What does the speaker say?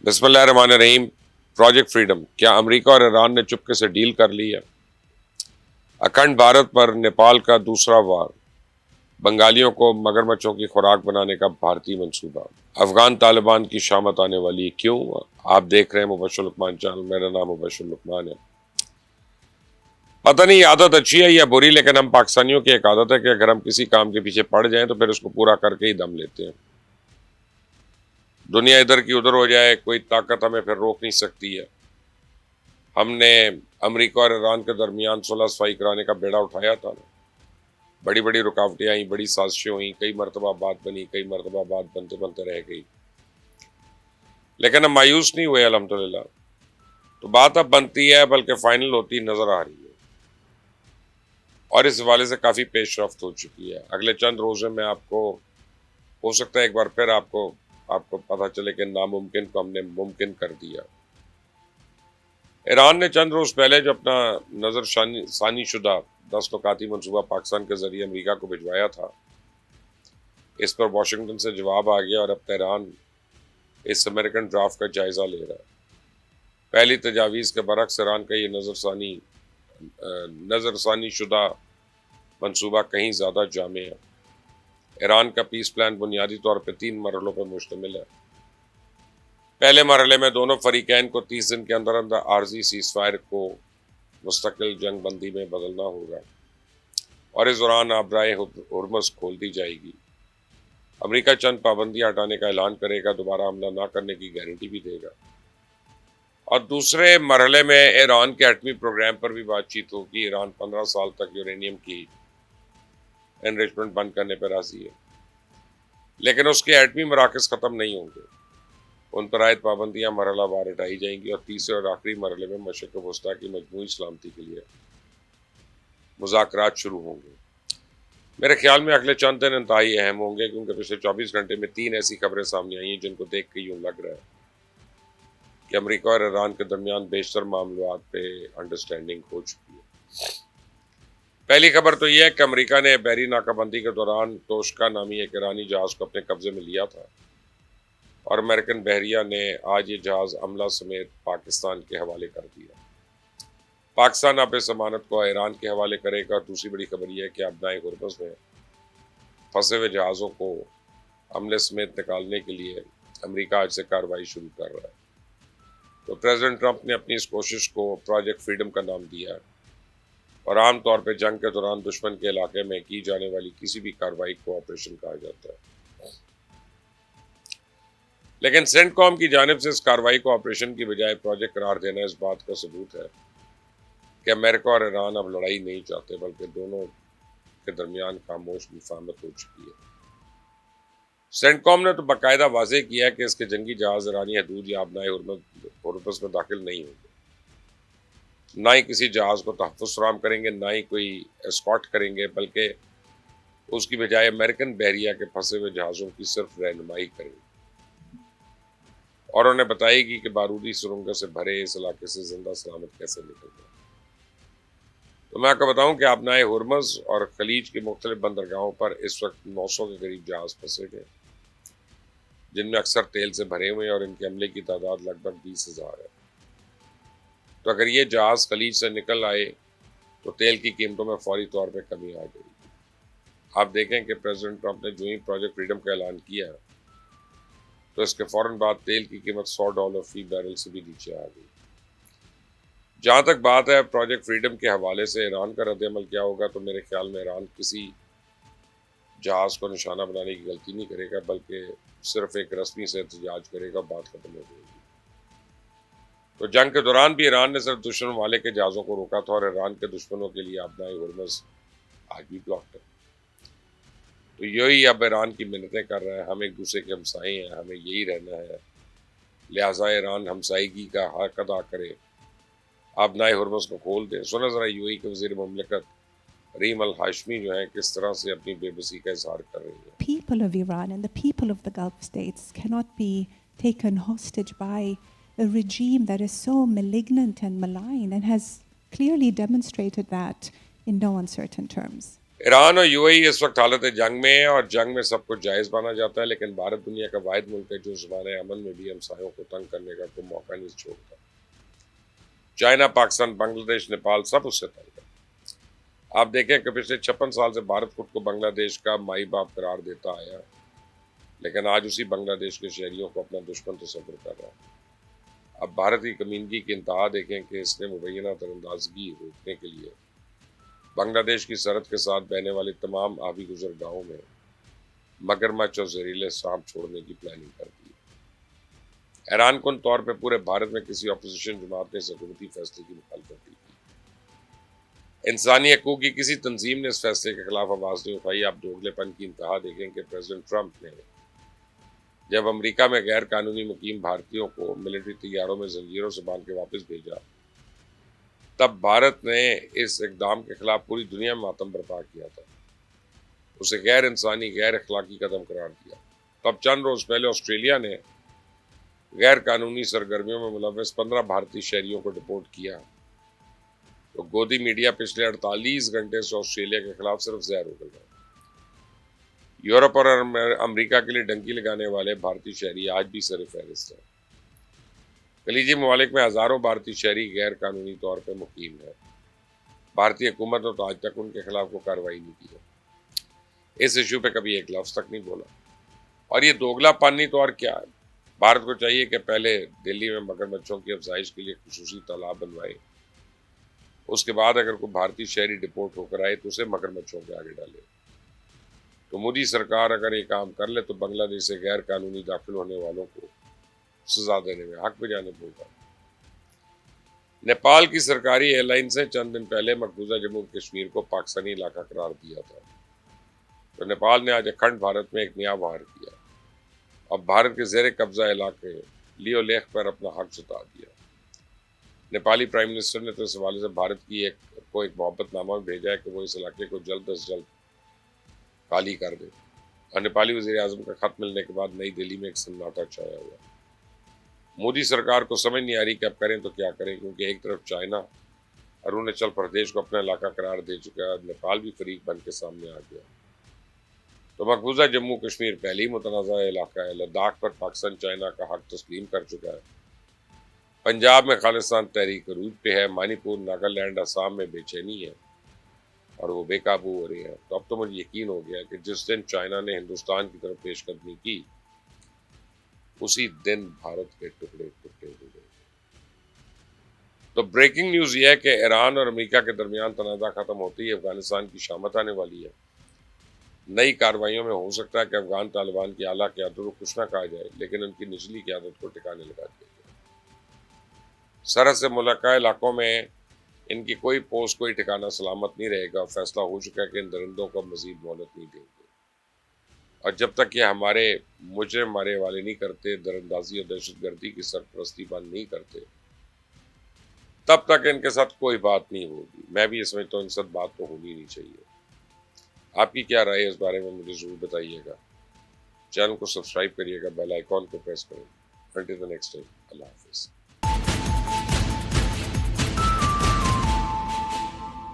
بسم اللہ الرحمن الرحیم. پروجیکٹ فریڈم، کیا امریکہ اور ایران نے چپکے سے ڈیل کر لی ہے؟ اکھنڈ بھارت پر نیپال کا دوسرا وار، بنگالیوں کو مگرمچھوں کی خوراک بنانے کا بھارتی منصوبہ، افغان طالبان کی شامت آنے والی کیوں؟ آپ دیکھ رہے ہیں مبشر لقمان چینل. میرا نام مبشر لقمان ہے. پتہ نہیں یہ عادت اچھی ہے یا بری، لیکن ہم پاکستانیوں کی ایک عادت ہے کہ اگر ہم کسی کام کے پیچھے پڑ جائیں تو پھر اس کو پورا کر کے ہی دم لیتے ہیں. دنیا ادھر کی ادھر ہو جائے، کوئی طاقت ہمیں پھر روک نہیں سکتی ہے. ہم نے امریکہ اور ایران کے درمیان صلح صفائی کرانے کا بیڑا اٹھایا تھا نا. بڑی بڑی رکاوٹیں آئیں، بڑی سازشیں ہوئیں، کئی مرتبہ بات بنی، کئی مرتبہ بات بنتے بنتے رہ گئی، لیکن ہم مایوس نہیں ہوئے الحمدللہ. تو بات اب بنتی ہے بلکہ فائنل ہوتی نظر آ رہی ہے، اور اس حوالے سے کافی پیش رفت ہو چکی ہے. اگلے چند روزوں میں آپ کو ہو سکتا ہے ایک بار پھر آپ کو پتہ چلے کہ ناممکن کو ہم نے ممکن کر دیا. ایران نے چند روز پہلے جو اپنا نظر ثانی شدہ 10 نکاتی منصوبہ پاکستان کے ذریعے امریکہ کو بھجوایا تھا، اس پر واشنگٹن سے جواب آ گیا اور اب ایران اس امریکن ڈرافٹ کا جائزہ لے رہا ہے. پہلی تجاویز کے برعکس ایران کا یہ نظر ثانی شدہ منصوبہ کہیں زیادہ جامع ہے. ایران کا پیس پلان بنیادی طور پہ 3 مرحلوں پر مشتمل ہے. پہلے مرحلے میں دونوں فریقین کو 30 دن کے اندر اندر عارضی سیز فائر کو مستقل جنگ بندی میں بدلنا ہوگا، اور اس دوران آبرائے ہرمز کھول دی جائے گی. امریکہ چند پابندیاں ہٹانے کا اعلان کرے گا، دوبارہ حملہ نہ کرنے کی گارنٹی بھی دے گا. اور دوسرے مرحلے میں ایران کے ایٹمی پروگرام پر بھی بات چیت ہوگی. ایران 15 سال تک یورینیم کی انریچمنٹ بند کرنے پر راضی ہے، لیکن اس کے ایٹمی مراکز ختم نہیں ہوں گے. ان پر عائد پابندیاں مرحلہ وار ہٹائی جائیں گی، اور تیسرے اور آخری مرحلے میں مشرق وسطیٰ کی مجموعی سلامتی کے لیے مذاکرات شروع ہوں گے. میرے خیال میں اگلے چند دن انتہائی اہم ہوں گے، کیونکہ پچھلے 24 گھنٹے میں 3 ایسی خبریں سامنے آئی ہیں جن کو دیکھ کے یوں لگ رہا ہے کہ امریکہ اور ایران کے درمیان بیشتر معاملات پہ انڈرسٹینڈنگ ہو چکی ہے. پہلی خبر تو یہ ہے کہ امریکہ نے بحری ناکہ بندی کے دوران توشکا نامی ایک ایرانی جہاز کو اپنے قبضے میں لیا تھا، اور امریکن بحریہ نے آج یہ جہاز عملہ سمیت پاکستان کے حوالے کر دیا. پاکستان اب اس ضمانت کو ایران کے حوالے کرے گا. دوسری بڑی خبر یہ ہے کہ ابنائے ہرمز میں پھنسے ہوئے جہازوں کو عملے سمیت نکالنے کے لیے امریکہ آج سے کارروائی شروع کر رہا ہے. تو پریزیڈنٹ ٹرمپ نے اپنی اس کوشش کو پروجیکٹ فریڈم کا نام دیا ہے، اور عام طور پہ جنگ کے دوران دشمن کے علاقے میں کی جانے والی کسی بھی کارروائی کو آپریشن کہا جاتا ہے. لیکن سینٹ کام کی جانب سے اس کارروائی کو آپریشن کی بجائے پروجیکٹ قرار دینا اس بات کا ثبوت ہے کہ امریکہ اور ایران اب لڑائی نہیں چاہتے، بلکہ دونوں کے درمیان خاموش مفاہمت ہو چکی ہے. سینٹ کام نے تو باقاعدہ واضح کیا ہے کہ اس کے جنگی جہاز ایرانی حدود یا ابنائے ہرمز میں داخل نہیں ہوں گے. نہ ہی کسی جہاز کو تحفظ فراہم کریں گے، نہ ہی کوئی اسکارٹ کریں گے، بلکہ اس کی بجائے امریکن بحریہ کے پھنسے ہوئے جہازوں کی صرف رہنمائی کریں گے، اور انہیں بتائے گی کہ بارودی سرنگوں سے بھرے اس علاقے سے زندہ سلامت کیسے نکل جائے. تو میں آپ کو بتاؤں کہ ابنائے ہرمز اور خلیج کے مختلف بندرگاہوں پر اس وقت 900 کے قریب جہاز پھنسے گئے، جن میں اکثر تیل سے بھرے ہوئے ہیں، اور ان کے عملے کی تعداد لگ بھگ 20,000 ہے. تو اگر یہ جہاز خلیج سے نکل آئے تو تیل کی قیمتوں میں فوری طور پہ کمی آ گئی. آپ دیکھیں کہ پریزیڈنٹ ٹرمپ نے جو ہی پروجیکٹ فریڈم کا اعلان کیا تو اس کے فوراً بعد تیل کی قیمت $100 فی بیرل سے بھی نیچے آ گئی. جہاں تک بات ہے پروجیکٹ فریڈم کے حوالے سے ایران کا رد عمل کیا ہوگا، تو میرے خیال میں ایران کسی جہاز کو نشانہ بنانے کی غلطی نہیں کرے گا، بلکہ صرف ایک رسمی سے احتجاج کرے گا، بات ختم ہو جائے گی. تو جنگ کے دوران بھی ایران نے صرف دشمن والے کے جہازوں کو روکا تھا، اور ایران کے دشمنوں کے لیے ابنائے ہرمز آج بھی بلاکڈ ہے. تو یہی اب ایران کی منتیں کر رہا ہے. ہم ایک دوسرے کے ہمسائے ہیں، ہمیں یہی رہنا ہے، لہٰذا ایران ہمسائیگی کا حق ادا کرے، ابنائے ہرمز کو کھول دے. سنا ذرا یو اے کے وزیر مملکت ریم الہاشمی جو ہیں کس طرح سے اپنی بے بسی کا اظہار کر رہی ہیں. People of Iran and the people of the Gulf states cannot be taken hostage by a regime that is so malignant and malign and has clearly demonstrated that in no uncertain terms. Iran اور you اے ای اس وقت حالت جنگ میں ہے اور جنگ میں سب کچھ جائز مانا جاتا ہے، لیکن بھارت دنیا کا واحد ملک ہے جو زمانۂ امن میں بھی ہمسایوں کو تنگ کرنے کا کوئی موقع نہیں چھوڑتا۔ چائنا، پاکستان، بنگلہ دیش، نیپال سب اس سے تنگ ہے۔ آپ دیکھیں کہ پچھلے 56 سال سے بھارت خود کو بنگلہ دیش کا مائی باپ قرار دیتا آیا، لیکن آج اسی بنگلہ دیش کے شہریوں کو اپنا دشمن تصور کر رہا ہے۔ اب بھارت کی کمینگی کی انتہا دیکھیں کہ اس نے مبینہ تراندازی روکنے کے لیے بنگلہ دیش کی سرحد کے ساتھ بہنے والی تمام آبی گزرگاہوں میں مگرمچھ اور زہریلے سانپ چھوڑنے کی پلاننگ کر دی۔ حیران کن طور پہ پورے بھارت میں کسی اپوزیشن جماعت نے اس حکومتی فیصلے کی مخالفت کی۔ انسانی حقوق کی کسی تنظیم نے اس فیصلے کے خلاف آواز نہیں اٹھائی۔ آپ دوگلے پن کی انتہا دیکھیں کہ پریزیڈنٹ ٹرمپ نے جب امریکہ میں غیر قانونی مقیم بھارتیوں کو ملٹری طیاروں میں زنجیروں سے باندھ کے واپس بھیجا، تب بھارت نے اس اقدام کے خلاف پوری دنیا میں ماتم برپا کیا تھا، اسے غیر انسانی، غیر اخلاقی قدم قرار دیا۔ تب چند روز پہلے آسٹریلیا نے غیر قانونی سرگرمیوں میں ملوث 15 بھارتی شہریوں کو ڈپورٹ کیا، تو گودی میڈیا پچھلے 48 گھنٹے سے آسٹریلیا کے خلاف صرف زہر اگل رہا ہے۔ یورپ اور امریکہ کے لیے ڈنکی لگانے والے بھارتی شہری آج بھی سر فہرست ہیں۔ خلیجی ممالک میں ہزاروں بھارتی شہری غیر قانونی طور پہ مقیم ہیں۔ بھارتی حکومت نے تو آج تک ان کے خلاف کوئی کارروائی نہیں کی ہے، اس ایشو پہ کبھی ایک لفظ تک نہیں بولا۔ اور یہ دوگلا پانی تو اور کیا ہے، بھارت کو چاہیے کہ پہلے دلی میں مگرمچھوں کی افزائش کے لیے خصوصی تالاب بنوائے، اس کے بعد اگر کوئی بھارتی شہری ڈپورٹ ہو کر آئے تو اسے مگرمچھوں کے آگے ڈالے۔ تو مودی سرکار اگر یہ کام کر لے تو بنگلہ دیش سے غیر قانونی داخل ہونے والوں کو سزا دینے میں حق بجانب ہوگا۔ نیپال کی سرکاری ایئر لائنز نے چند دن پہلے مقبوضہ جموں کشمیر کو پاکستانی علاقہ قرار دیا تھا، تو نیپال نے آج اکھنڈ بھارت میں ایک نیا وار کیا، اب بھارت کے زیر قبضہ علاقے لیو لیخ پر اپنا حق جتا دیا۔ نیپالی پرائم منسٹر نے تو اس حوالے سے بھارت کی ایک محبت نامہ بھیجا ہے کہ وہ اس علاقے کو جلد از جلد خالی کر دے، اور نیپالی وزیر اعظم کا خط ملنے کے بعد نئی دہلی میں ایک سناٹا چھایا ہوا۔ مودی سرکار کو سمجھ نہیں آ رہی کہ اب کریں تو کیا کریں، کیونکہ ایک طرف چائنا اروناچل پردیش کو اپنا علاقہ قرار دے چکا ہے اور نیپال بھی فریق بن کے سامنے آ گیا، تو مقبوضہ جموں کشمیر پہلے ہی متنازع علاقہ ہے، لداخ پر پاکستان چائنا کا حق تسلیم کر چکا ہے، پنجاب میں خالصتان تحریک عروج پہ ہے، منی پور، ناگالینڈ، آسام میں بے چینی ہے اور وہ بے قابو ہو رہی ہیں۔ تو اب تو مجھے یقین ہو گیا کہ جس دن چائنا نے ہندوستان کی طرف پیش قدمی کی، اسی دن بھارت کے ٹکڑے ٹکڑے ہو گئے۔ تو بریکنگ نیوز یہ ہے کہ ایران اور امریکہ کے درمیان تنازع ختم ہوتے ہی افغانستان کی شامت آنے والی ہے۔ نئی کارروائیوں میں ہو سکتا ہے کہ افغان طالبان کی اعلیٰ قیادت کو کچھ نہ کہا جائے، لیکن ان کی نچلی قیادت کو ٹھکانے لگا دیا جائے۔ سرحد سے ملحقہ علاقوں میں ان کی کوئی پوسٹ، کوئی ٹھکانہ سلامت نہیں رہے گا۔ فیصلہ ہو چکا ہے کہ ان درندوں کو مزید مہلت نہیں دیں گے، اور جب تک یہ ہمارے مجرم ہمارے حوالے نہیں کرتے، دراندازی اور دہشت گردی کی سرپرستی بند نہیں کرتے، تب تک ان کے ساتھ کوئی بات نہیں ہوگی۔ میں بھی سمجھتا ہوں ان ساتھ بات تو ہونی نہیں چاہیے۔ آپ کی کیا رائے ہے اس بارے میں مجھے ضرور بتائیے گا۔ چینل کو سبسکرائب کریے گا، بیل آئیکن کو پریس کریں۔ Until the next time، اللہ حافظ۔